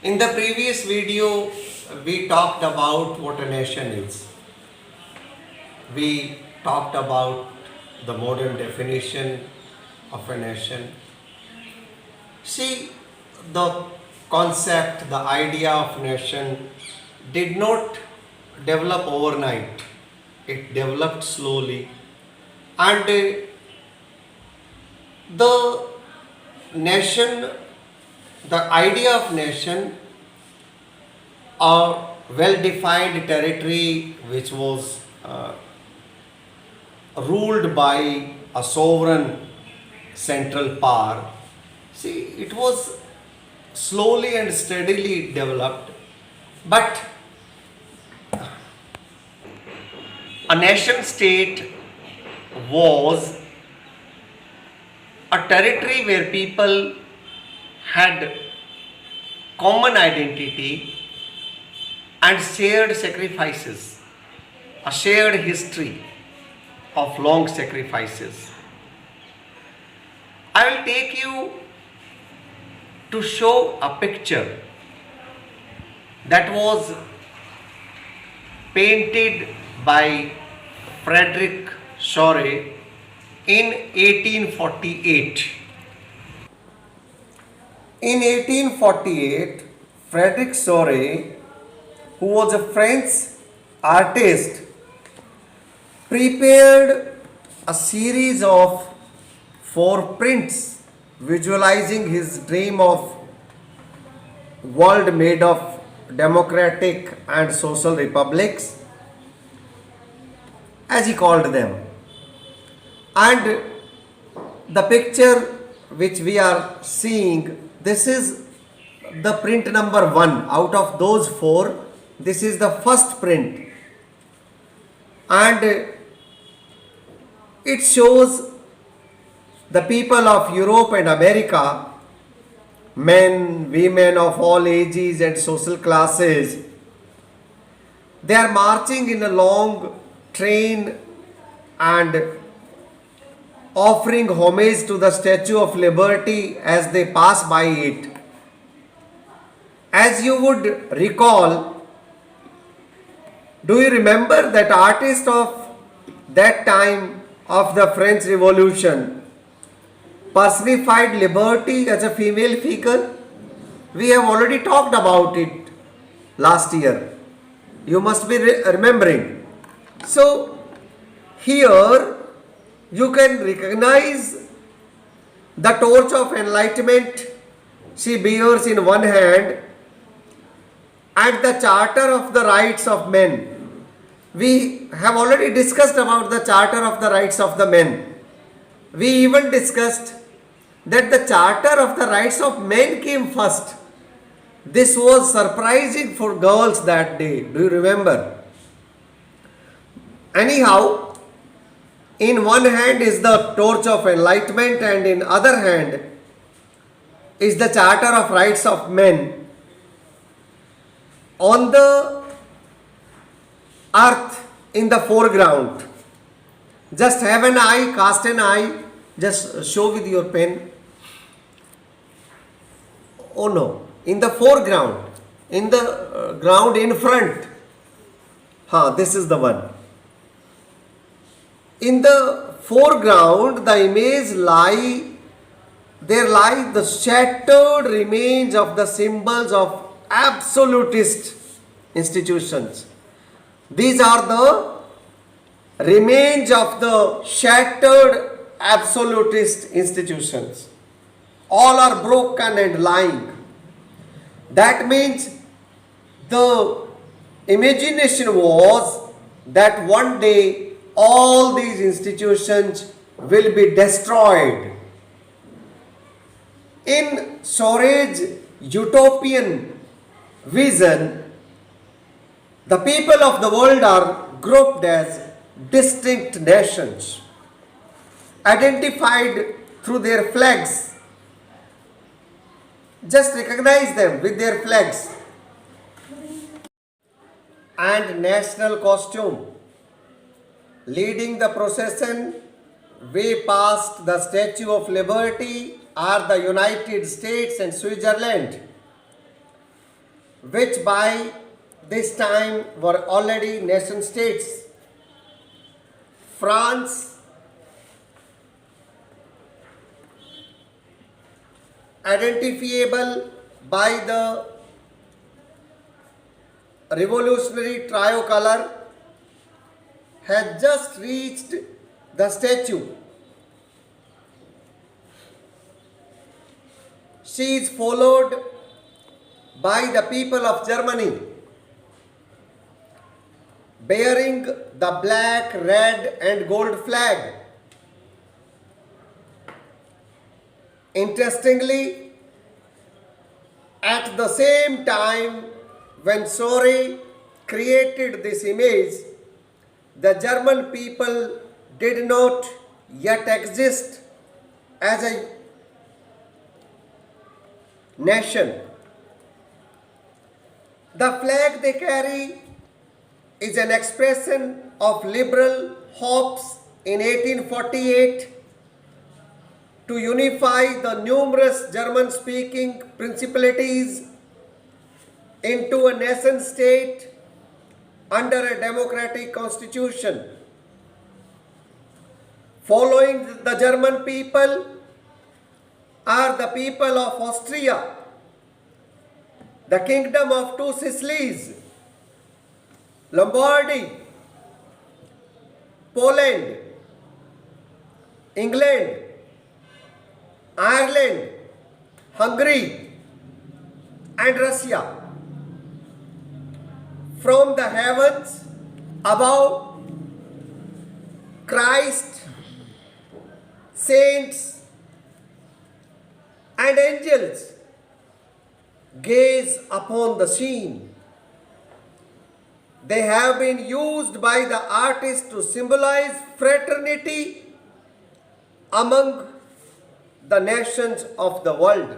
In the previous video, we talked about what a nation is. We talked about the modern definition of a nation. See, the concept, the idea of nation did not develop overnight. It developed slowly. And the nation, the idea of nation, a well-defined territory which was ruled by a sovereign central power. See, it was slowly and steadily developed, but a nation state was a territory where people had common identity and shared sacrifices, a shared history of long sacrifices. I will take you to show a picture that was painted by Frederick Choré in 1848. In 1848, Frederick Choré, who was a French artist, prepared a series of 4 prints visualizing his dream of world made of democratic and social republics, as he called them. And the picture which we are seeing, this is the print number 1 out of those 4. This is the first print, and it shows the people of Europe and America, men, women of all ages and social classes. They are marching in a long train and offering homage to the Statue of Liberty as they pass by it. As you would recall, do you remember that artist of that time of the French Revolution personified liberty as a female figure? We have already talked about it last year. You must be remembering. So, here you can recognize the torch of enlightenment she bears in one hand and the Charter of the Rights of Men. We have already discussed about the Charter of the Rights of the Men. We even discussed that the Charter of the Rights of Men came first. This was surprising for girls that day. Do you remember? Anyhow, in one hand is the torch of enlightenment and in other hand is the Charter of Rights of Men. On the earth in the foreground, just have an eye, cast an eye, just show with your pen. Oh no, in the foreground, in the ground in front. This is the one. In the foreground, the image there lie the shattered remains of the symbols of absolutist institutions. These are the remains of the shattered absolutist institutions. All are broken and lying. That means the imagination was that one day all these institutions will be destroyed. In Choré's utopian vision, the people of the world are grouped as distinct nations, identified through their flags. Just recognize them with their flags and national costume. Leading the procession way past the Statue of Liberty are the United States and Switzerland. which by this time were already nation states. France, identifiable by the revolutionary tricolor, has just reached the statue. She is followed by the people of Germany, bearing the black, red, and gold flag. Interestingly, at the same time when Sore created this image, the German people did not yet exist as a nation. The flag they carry is an expression of liberal hopes in 1848 to unify the numerous German-speaking principalities into a nation state under a democratic constitution. Following the German people are the people of Austria, the Kingdom of Two Sicilies, Lombardy, Poland, England, Ireland, Hungary, and Russia. From the heavens above, Christ, saints, and angels gaze upon the scene. They have been used by the artist to symbolize fraternity among the nations of the world.